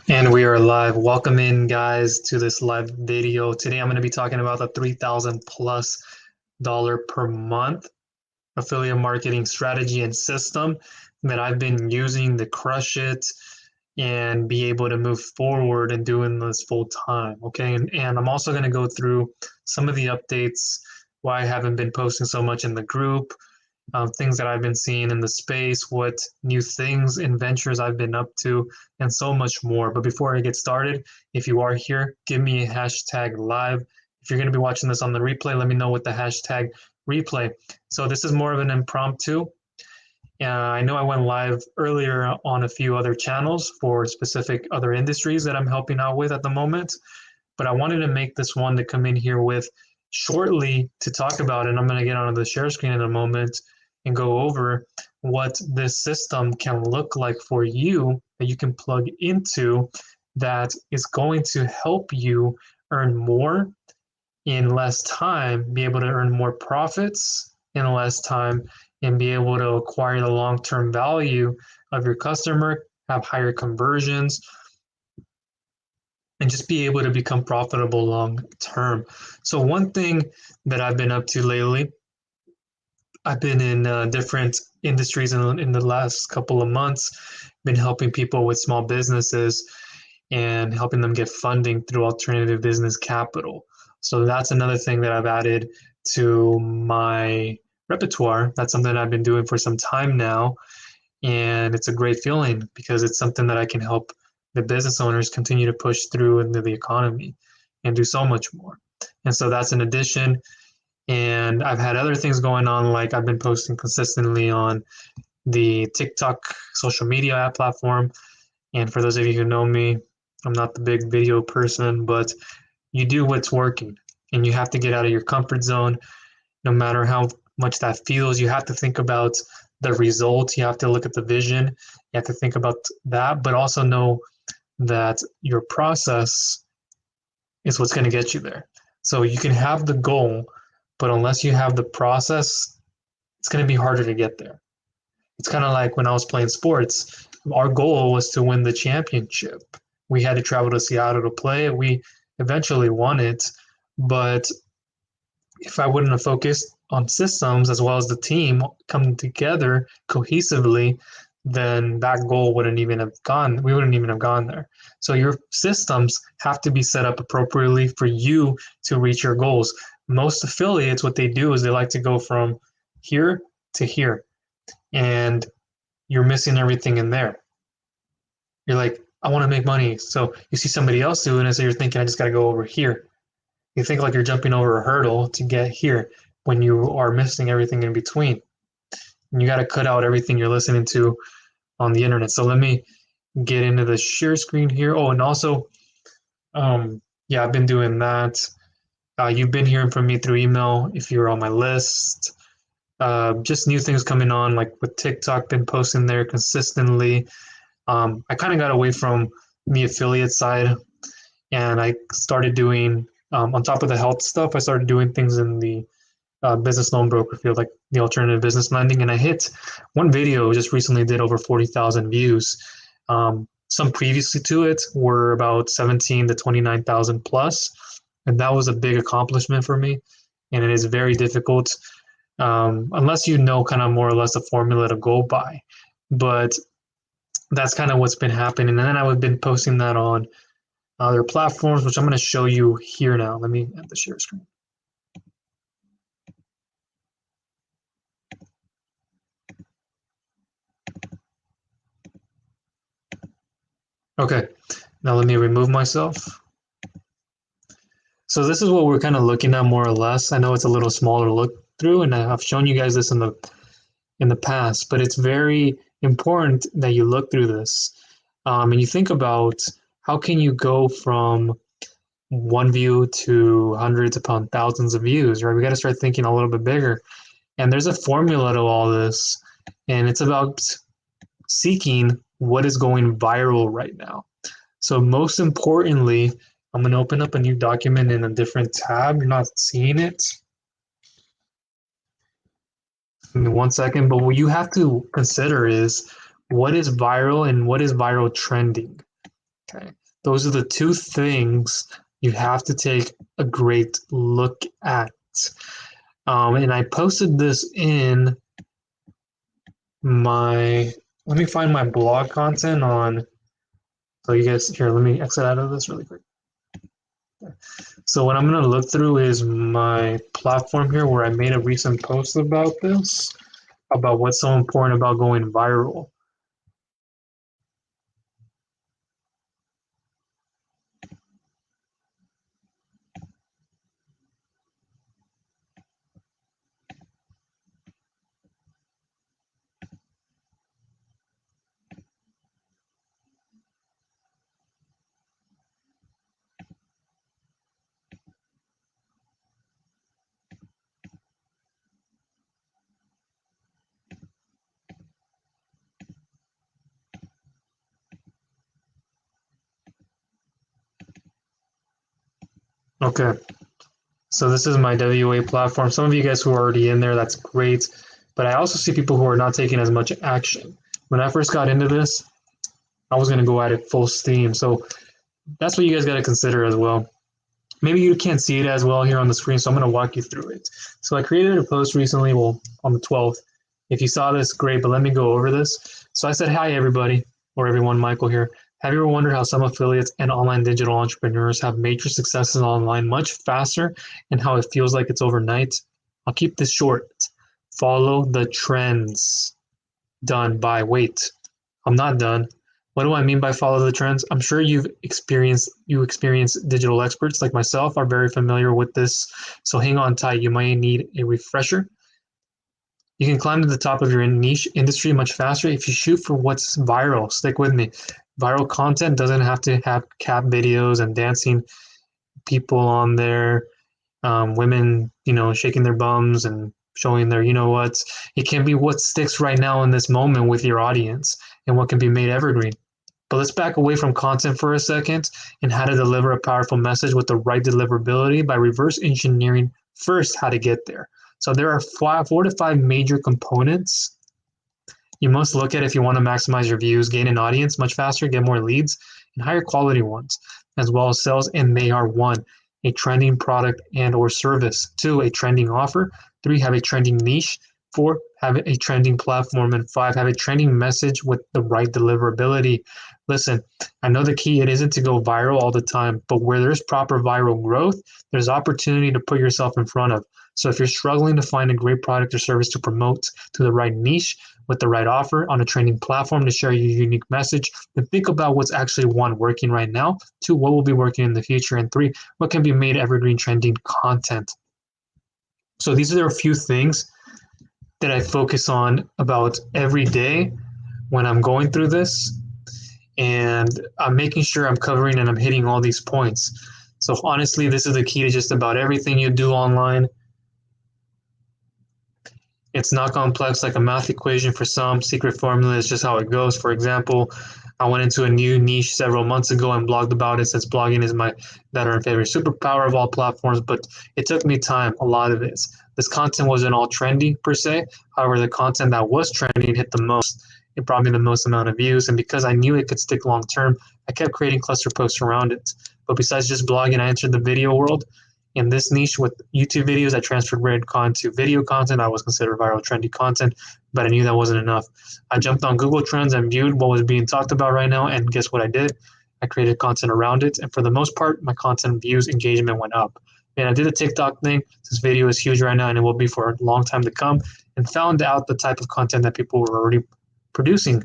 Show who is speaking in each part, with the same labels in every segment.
Speaker 1: And we are live. Welcome in, guys, to this live video. Today, I'm going to be talking about the $3,000+ per month affiliate marketing strategy and system that I've been using to crush it and be able to move forward and doing this full time. Okay. And I'm also going to go through some of the updates, why I haven't been posting so much in the group, things that I've been seeing in the space, what new things and ventures I've been up to, and so much more. But before I get started, if you are here, give me a hashtag live. If you're going to be watching this on the replay, let me know with the hashtag replay. So this is more of an impromptu. I know I went live earlier on a few other channels for specific other industries that I'm helping out with at the moment, but I wanted to make this one to come in here with shortly to talk about, and I'm going to get onto the share screen in a moment and go over what this system can look like for you that you can plug into that is going to help you earn more in less time, be able to earn more profits in less time, and be able to acquire the long-term value of your customer, have higher conversions, and just be able to become profitable long term. So one thing that I've been up to lately, I've been in different industries in the last couple of months, been helping people with small businesses and helping them get funding through alternative business capital. So that's another thing that I've added to my repertoire. That's something I've been doing for some time now. And it's a great feeling because it's something that I can help the business owners continue to push through into the economy and do so much more. And so that's an addition. And I've had other things going on, like I've been posting consistently on the TikTok social media app platform. And for those of you who know me, I'm not the big video person, but you do what's working and you have to get out of your comfort zone no matter how much that feels. You have to think about the results. You have to look at the vision. You have to think about that, but also know that your process is what's going to get you there. So you can have the goal, but unless you have the process, it's going to be harder to get there. It's kind of like when I was playing sports, our goal was to win the championship. We had to travel to Seattle to play. We eventually won it, but if I wouldn't have focused on systems as well as the team coming together cohesively, then that goal wouldn't even have gone. We wouldn't even have gone there. So your systems have to be set up appropriately for you to reach your goals. Most affiliates, what they do is they like to go from here to here, and you're missing everything in there. You're like, I want to make money. So you see somebody else doing it, so you're thinking, I just got to go over here. You think like you're jumping over a hurdle to get here when you are missing everything in between. And you got to cut out everything you're listening to on the internet. So let me get into the share screen here. Oh, and also, yeah, I've been doing that. You've been hearing from me through email if you're on my list. Just new things coming on, like with TikTok, been posting there consistently. I kind of got away from the affiliate side and I started doing, on top of the health stuff, I started doing things in the business loan broker field, like the alternative business lending. And I hit one video just recently did over 40,000 views. Some previously to it were about 17 to 29,000 plus. And that was a big accomplishment for me. And it is very difficult unless you know kind of more or less a formula to go by. But that's kind of what's been happening. And then I've been posting that on other platforms, which I'm going to show you here now. Let me end the share screen. Okay, now let me remove myself. So this is what we're kind of looking at more or less. I know it's a little smaller look through, and I've shown you guys this in the past, but it's very important that you look through this and you think about how can you go from one view to hundreds upon thousands of views, right? We got to start thinking a little bit bigger. And there's a formula to all this, and it's about seeking what is going viral right now. So most importantly, I'm going to open up a new document in a different tab. You're not seeing it. Give me 1 second. But what you have to consider is what is viral and what is viral trending. Okay. Those are the two things you have to take a great look at. And I posted this in my, let me find my blog content on, so you guys, here, let me exit out of this really quick. So what I'm going to look through is my platform here where I made a recent post about this, about what's so important about going viral. Okay, so this is my WA platform. Some of you guys who are already in there, that's great. But I also see people who are not taking as much action. When I first got into this, I was going to go at it full steam. So that's what you guys got to consider as well. Maybe you can't see it as well here on the screen, so I'm going to walk you through it. So I created a post recently, well, on the 12th. If you saw this, great, but let me go over this. So I said, hi, everybody, or everyone, Michael here. Have you ever wondered how some affiliates and online digital entrepreneurs have major successes online much faster and how it feels like it's overnight? I'll keep this short. Follow the trends. Done. By wait. I'm not done. What do I mean by follow the trends? I'm sure you experienced digital experts like myself are very familiar with this. So hang on tight. You might need a refresher. You can climb to the top of your niche industry much faster if you shoot for what's viral. Stick with me. Viral content doesn't have to have cat videos and dancing people on there, women, shaking their bums and showing their, what. It can be what sticks right now in this moment with your audience and what can be made evergreen. But let's back away from content for a second and how to deliver a powerful message with the right deliverability by reverse engineering first how to get there. So there are 4 to 5 major components you must look at if you want to maximize your views, gain an audience much faster, get more leads, and higher quality ones, as well as sales. And they are: 1, a trending product and or service; 2, a trending offer; 3, have a trending niche; 4, have a trending platform; and 5, have a trending message with the right deliverability. Listen, I know the key, it isn't to go viral all the time, but where there's proper viral growth, there's opportunity to put yourself in front of. So if you're struggling to find a great product or service to promote to the right niche with the right offer on a trending platform to share your unique message, then think about what's actually, 1, working right now; 2, what will be working in the future; and 3, what can be made evergreen trending content. So these are a few things that I focus on about every day when I'm going through this, and I'm making sure I'm covering and I'm hitting all these points. So honestly, this is the key to just about everything you do online. It's not complex like a math equation for some. Secret formula is just how it goes. For example, I went into a new niche several months ago and blogged about it, since blogging is my better and favorite superpower of all platforms, but it took me time, a lot of it. This content wasn't all trendy per se. However, the content that was trending hit the most. It brought me the most amount of views, and because I knew it could stick long term, I kept creating cluster posts around it. But besides just blogging, I entered the video world. In this niche with YouTube videos, I transferred Redcon to video content. I was considered viral trendy content, but I knew that wasn't enough. I jumped on Google Trends and viewed what was being talked about right now, and guess what I did? I created content around it, and for the most part, my content views, engagement went up. And I did a TikTok thing. This video is huge right now, and it will be for a long time to come, and found out the type of content that people were already producing.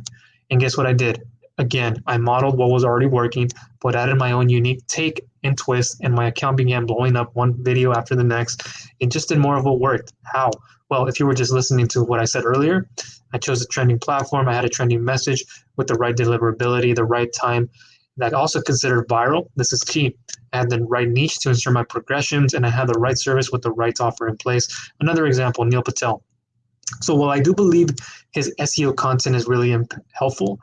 Speaker 1: And guess what I did? Again, I modeled what was already working, but added my own unique take and twist, and my account began blowing up one video after the next. It just did more of what worked. How? Well, if you were just listening to what I said earlier, I chose a trending platform. I had a trending message with the right deliverability, the right time. That also considered viral. This is key. I had the right niche to ensure my progressions, and I had the right service with the right offer in place. Another example, Neil Patel. So while I do believe his SEO content is really helpful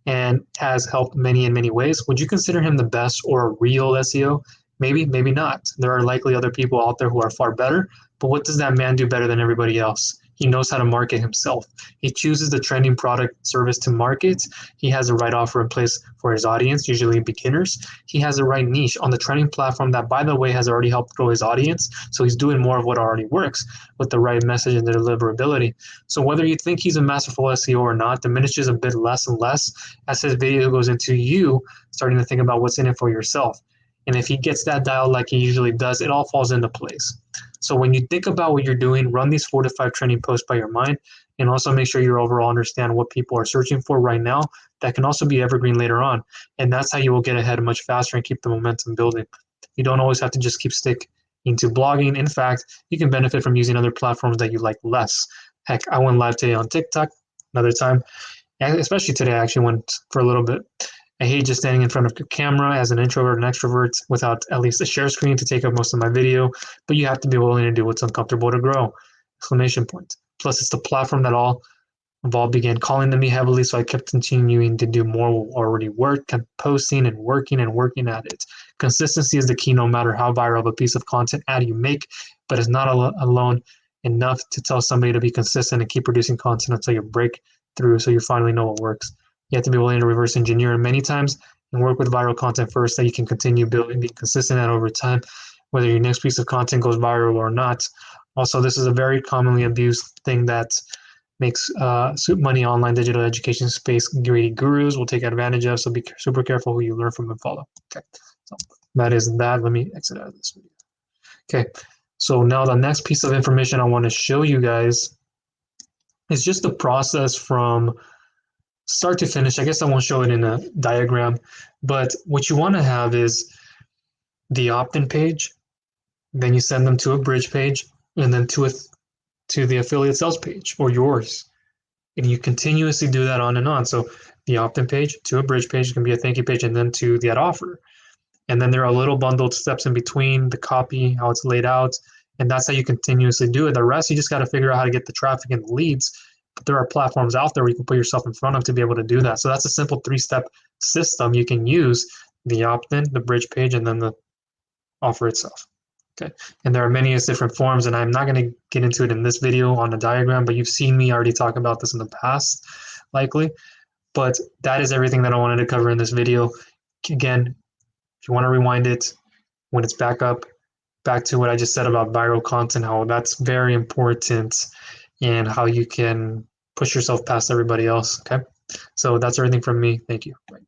Speaker 1: and has helped many in many ways, would you consider him the best or a real SEO? Maybe, maybe not. There are likely other people out there who are far better, but what does that man do better than everybody else? He knows how to market himself. He chooses the trending product service to market. He has the right offer in place for his audience, usually beginners. He has the right niche on the trending platform that, by the way, has already helped grow his audience. So he's doing more of what already works with the right message and the deliverability. So whether you think he's a masterful SEO or not diminishes a bit less and less as his video goes into you starting to think about what's in it for yourself. And if he gets that dial like he usually does, it all falls into place. So when you think about what you're doing, run these 4 to 5 trending posts by your mind, and also make sure you overall understand what people are searching for right now. That can also be evergreen later on. And that's how you will get ahead much faster and keep the momentum building. You don't always have to just keep sticking to blogging. In fact, you can benefit from using other platforms that you like less. Heck, I went live today on TikTok another time. Especially today, I actually went for a little bit. I hate just standing in front of the camera as an introvert and extrovert without at least a share screen to take up most of my video, but you have to be willing to do what's uncomfortable to grow. Exclamation point. Plus, it's the platform that all began calling to me heavily, so I kept continuing to do more already work, kept posting and working at it. Consistency is the key no matter how viral of a piece of content ad you make, but it's not alone enough to tell somebody to be consistent and keep producing content until you break through so you finally know what works. You have to be willing to reverse engineer it many times and work with viral content first that you can continue building, be consistent at over time, whether your next piece of content goes viral or not. Also, this is a very commonly abused thing that makes money online digital education space greedy gurus will take advantage of. So be super careful who you learn from and follow. Okay, so that is that. Let me exit out of this video. Okay, so now the next piece of information I want to show you guys is just the process from start to finish. I guess I won't show it in a diagram, but what you want to have is the opt-in page, then you send them to a bridge page, and then to the affiliate sales page or yours. And you continuously do that on and on. So the opt-in page to a bridge page can be a thank you page, and then to the ad offer. And then there are little bundled steps in between, the copy, how it's laid out, and that's how you continuously do it. The rest, you just got to figure out how to get the traffic and the leads. But there are platforms out there where you can put yourself in front of to be able to do that. So that's a simple 3-step system you can use: the opt-in, the bridge page, and then the offer itself. Okay, and there are many different forms, and I'm not going to get into it in this video on a diagram, but you've seen me already talk about this in the past, likely. But that is everything that I wanted to cover in this video. Again, if you want to rewind it, when it's back to what I just said about viral content, how that's very important, and how you can push yourself past everybody else. Okay, so that's everything from me. Thank you. Bye.